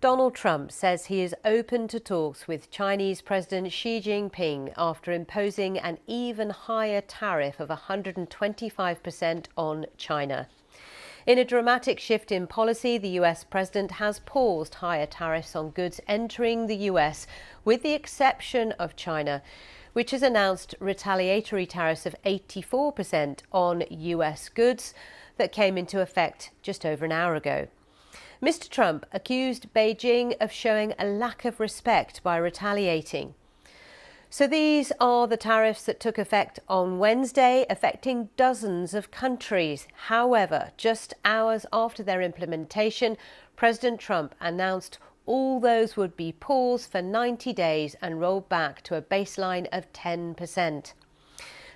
Donald Trump says he is open to talks with Chinese President Xi Jinping after imposing an even higher tariff of 125% on China. In a dramatic shift in policy, the US president has paused higher tariffs on goods entering the US, with the exception of China, which has announced retaliatory tariffs of 84% on US goods that came into effect just over an hour ago. Mr. Trump accused Beijing of showing a lack of respect by retaliating. So these are the tariffs that took effect on Wednesday, affecting dozens of countries. However, just hours after their implementation, President Trump announced all those would be paused for 90 days and rolled back to a baseline of 10%.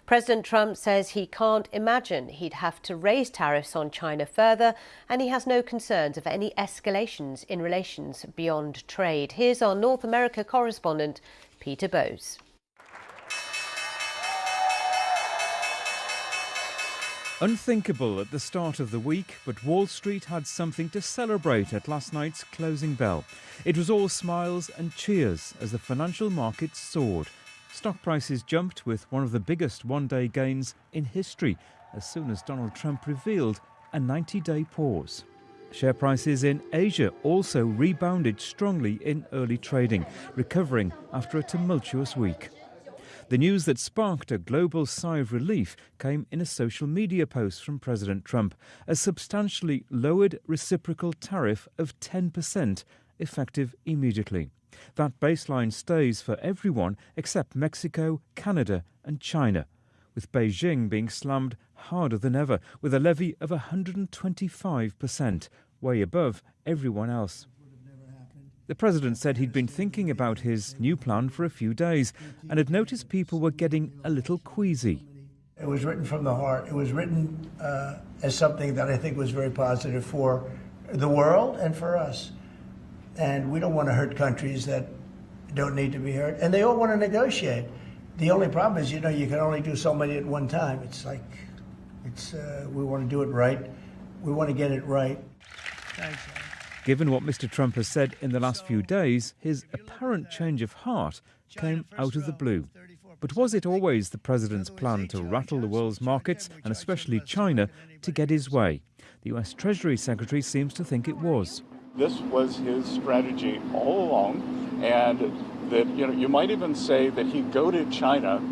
President Trump says he can't imagine he'd have to raise tariffs on China further, and he has no concerns of any escalations in relations beyond trade. Here's our North America correspondent, Peter Bowes. Unthinkable at the start of the week, but Wall Street had something to celebrate at last night's closing bell. It was all smiles and cheers as the financial markets soared. Stock prices jumped with one of the biggest one-day gains in history as soon as Donald Trump revealed a 90-day pause. Share prices in Asia also rebounded strongly in early trading, recovering after a tumultuous week. The news that sparked a global sigh of relief came in a social media post from President Trump, a substantially lowered reciprocal tariff of 10%, effective immediately. That baseline stays for everyone except Mexico, Canada and China, with Beijing being slammed harder than ever with a levy of 125%, way above everyone else. The president said he'd been thinking about his new plan for a few days and had noticed people were getting a little queasy. It was written from the heart. It was written as something that I think was very positive for the world and for us. And we don't want to hurt countries that don't need to be hurt. And they all want to negotiate. The only problem is, you can only do so many at one time. It's like, we want to do it right. We want to get it right. Thanks. Given what Mr. Trump has said in the last few days, his apparent change of heart came out of the blue. But was it always the president's plan to rattle the world's markets, and especially China, to get his way? The US Treasury Secretary seems to think it was. This was his strategy all along, and that you might even say that he goaded China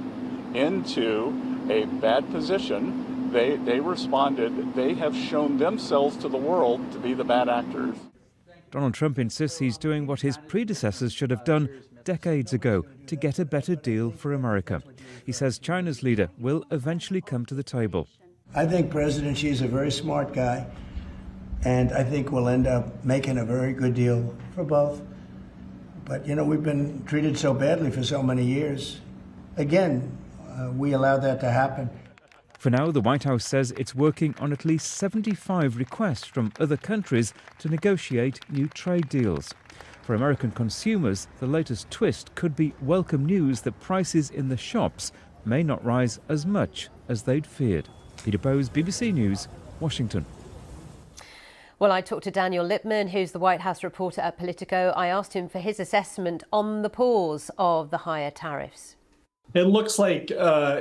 into a bad position. They responded. They have shown themselves to the world to be the bad actors. Donald Trump insists he's doing what his predecessors should have done decades ago to get a better deal for America. He says China's leader will eventually come to the table. I think President Xi is a very smart guy, and I think we'll end up making a very good deal for both. But, we've been treated so badly for so many years. Again, we allowed that to happen. For now, the White House says it's working on at least 75 requests from other countries to negotiate new trade deals. For American consumers, the latest twist could be welcome news that prices in the shops may not rise as much as they'd feared. Peter Bowes, BBC News, Washington. Well, I talked to Daniel Lippman, who's the White House reporter at Politico. I asked him for his assessment on the pause of the higher tariffs. It looks like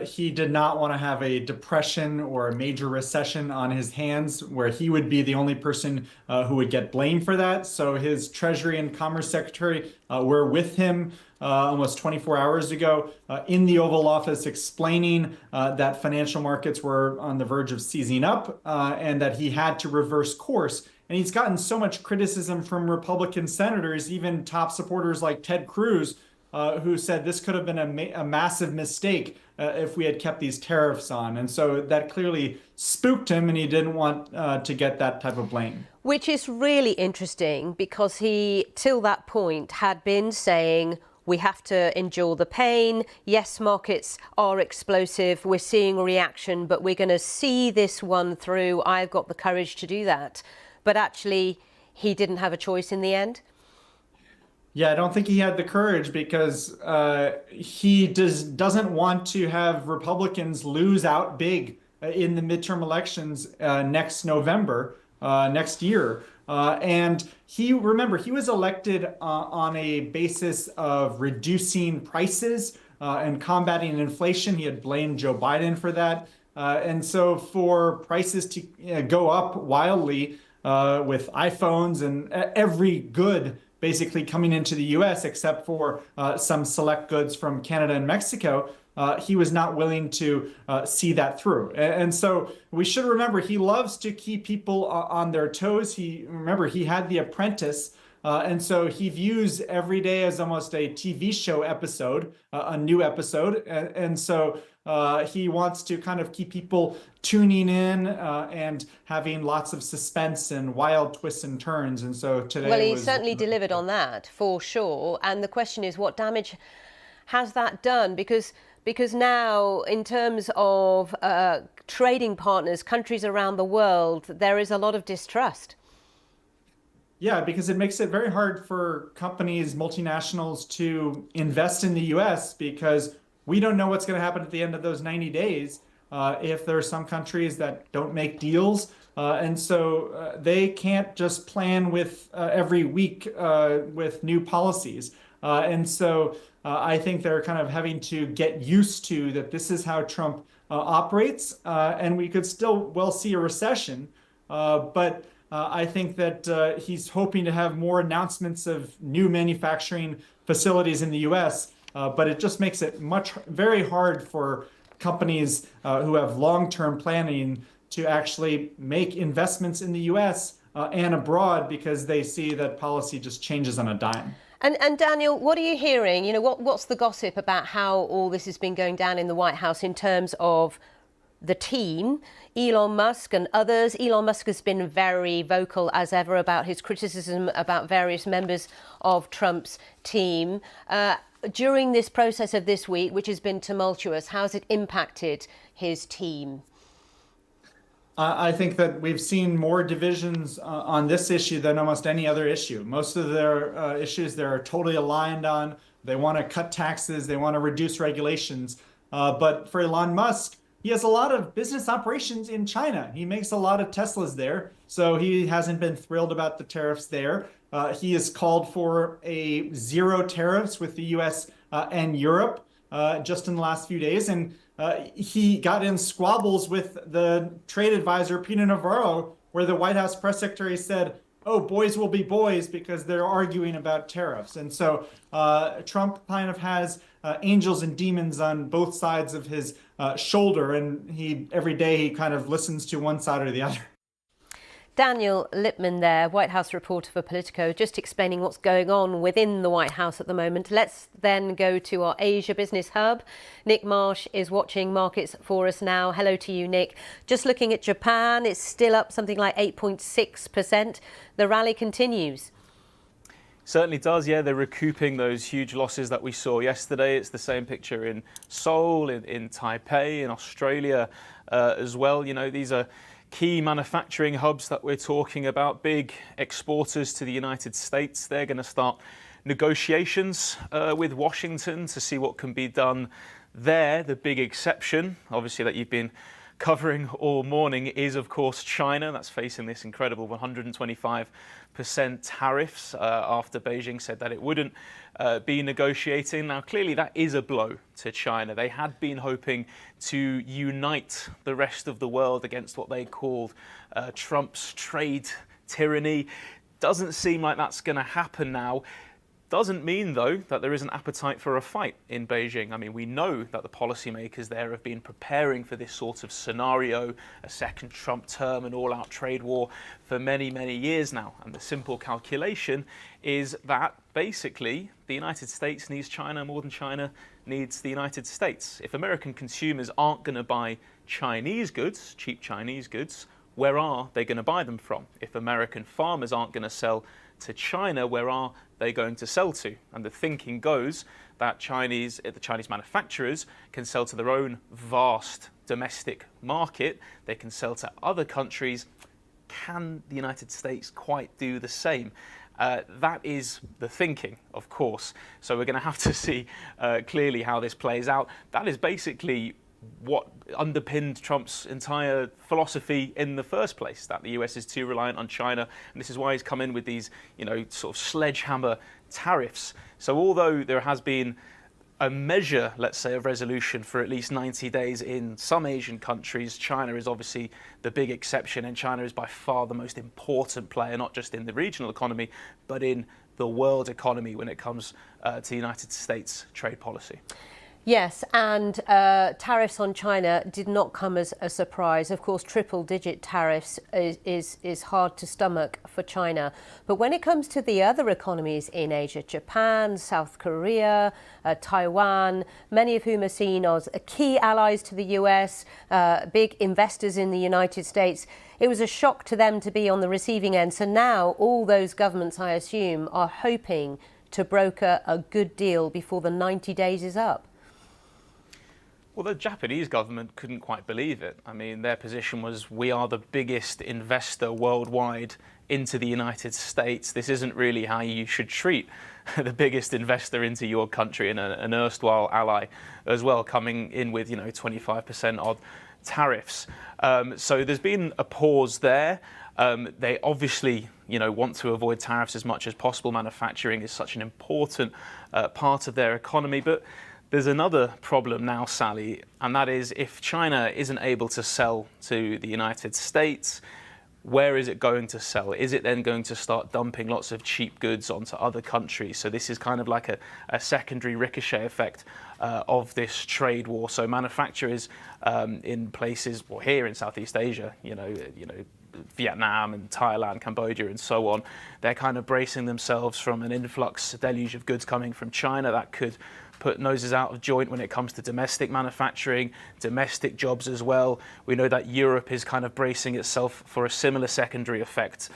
he did not want to have a depression or a major recession on his hands where he would be the only person who would get blamed for that. So his Treasury and Commerce Secretary were with him almost 24 hours ago in the Oval Office explaining that financial markets were on the verge of seizing up and that he had to reverse course. And he's gotten so much criticism from Republican senators, even top supporters like Ted Cruz, who said this could have been a massive mistake if we had kept these tariffs on. And so that clearly spooked him, and he didn't want to get that type of blame. Which is really interesting because he, till that point, had been saying, we have to endure the pain. Yes, markets are explosive. We're seeing a reaction, but we're going to see this one through. I've got the courage to do that. But actually, he didn't have a choice in the end. Yeah, I don't think he had the courage because he doesn't want to have Republicans lose out big in the midterm elections next November, next year. And remember, he was elected on a basis of reducing prices and combating inflation. He had blamed Joe Biden for that. And so for prices to go up wildly with iPhones and every good basically coming into the US except for some select goods from Canada and Mexico, he was not willing to see that through. And so we should remember he loves to keep people on their toes. Remember, he had The Apprentice. And so he views every day as almost a TV show episode, a new episode. And so he wants to kind of keep people tuning in and having lots of suspense and wild twists and turns. And so today, well, he certainly delivered on that for sure. And the question is, what damage has that done? Because now, in terms of trading partners, countries around the world, there is a lot of distrust. Yeah, because it makes it very hard for companies, multinationals, to invest in the US because we don't know what's going to happen at the end of those 90 days if there are some countries that don't make deals. And so they can't just plan with every week with new policies. And so I think they're kind of having to get used to that this is how Trump operates. And we could still well see a recession. But I think that he's hoping to have more announcements of new manufacturing facilities in the US. But it just makes it very hard for companies who have long-term planning to actually make investments in the US and abroad because they see that policy just changes on a dime. And Daniel, what are you hearing? You know, what's the gossip about how all this has been going down in the White House in terms of the team, Elon Musk and others? Elon Musk has been very vocal as ever about his criticism about various members of Trump's team. During this process of this week, which has been tumultuous, how has it impacted his team? I think that we've seen more divisions on this issue than almost any other issue. Most of their issues they're totally aligned on. They want to cut taxes. They want to reduce regulations. But for Elon Musk, he has a lot of business operations in China. He makes a lot of Teslas there. So he hasn't been thrilled about the tariffs there. He has called for a zero tariffs with the US and Europe just in the last few days. And he got in squabbles with the trade advisor, Peter Navarro, where the White House press secretary said, oh, boys will be boys because they're arguing about tariffs. And so Trump kind of has angels and demons on both sides of his shoulder. And every day he kind of listens to one side or the other. Daniel Lippman there, White House reporter for Politico, just explaining what's going on within the White House at the moment. Let's then go to our Asia Business Hub. Nick Marsh is watching markets for us now. Hello to you, Nick. Just looking at Japan, it's still up something like 8.6%. The rally continues. Certainly does, yeah. They're recouping those huge losses that we saw yesterday. It's the same picture in Seoul, in Taipei, in Australia as well. You know, these are key manufacturing hubs that we're talking about, big exporters to the United States. They're going to start negotiations with Washington to see what can be done there. The big exception, obviously, that you've been covering all morning is, of course, China. That's facing this incredible 125% tariffs after Beijing said that it wouldn't be negotiating. Now, clearly, that is a blow to China. They had been hoping to unite the rest of the world against what they called Trump's trade tyranny. Doesn't seem like that's going to happen now. Doesn't mean, though, that there isn't appetite for a fight in Beijing. I mean, we know that the policymakers there have been preparing for this sort of scenario, a second Trump term, an all-out trade war for many, many years now. And the simple calculation is that basically the United States needs China more than China needs the United States. If American consumers aren't going to buy Chinese goods, cheap Chinese goods, where are they going to buy them from? If American farmers aren't going to sell to China, where are they going to sell to? And the thinking goes that the Chinese manufacturers can sell to their own vast domestic market. They can sell to other countries. Can the United States quite do the same? That is the thinking, of course. So we're going to have to see clearly how this plays out. That is basically what underpinned Trump's entire philosophy in the first place, that the US is too reliant on China. And this is why he's come in with these, sort of sledgehammer tariffs. So although there has been a measure, let's say, of resolution for at least 90 days in some Asian countries, China is obviously the big exception, and China is by far the most important player, not just in the regional economy, but in the world economy when it comes to the United States trade policy. Yes, and tariffs on China did not come as a surprise. Of course, triple-digit tariffs is hard to stomach for China. But when it comes to the other economies in Asia, Japan, South Korea, Taiwan, many of whom are seen as key allies to the US, big investors in the United States, it was a shock to them to be on the receiving end. So now all those governments, I assume, are hoping to broker a good deal before the 90 days is up. Well, the Japanese government couldn't quite believe it. I mean, their position was, we are the biggest investor worldwide into the United States. This isn't really how you should treat the biggest investor into your country, and an erstwhile ally as well, coming in with, 25% odd tariffs. So there's been a pause there. They obviously, want to avoid tariffs as much as possible. Manufacturing is such an important part of their economy. But there's another problem now, Sally, and that is, if China isn't able to sell to the United States, where is it going to sell? Is it then going to start dumping lots of cheap goods onto other countries? So this is kind of like a secondary ricochet effect of this trade war. So manufacturers in places, well, here in Southeast Asia, Vietnam and Thailand, Cambodia and so on, they're kind of bracing themselves from an influx, a deluge of goods coming from China that could put noses out of joint when it comes to domestic manufacturing, domestic jobs as well. We know that Europe is kind of bracing itself for a similar secondary effect.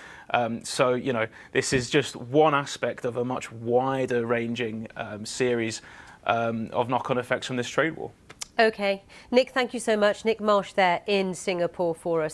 So, this is just one aspect of a much wider ranging series of knock-on effects from this trade war. OK. Nick, thank you so much. Nick Marsh there in Singapore for us.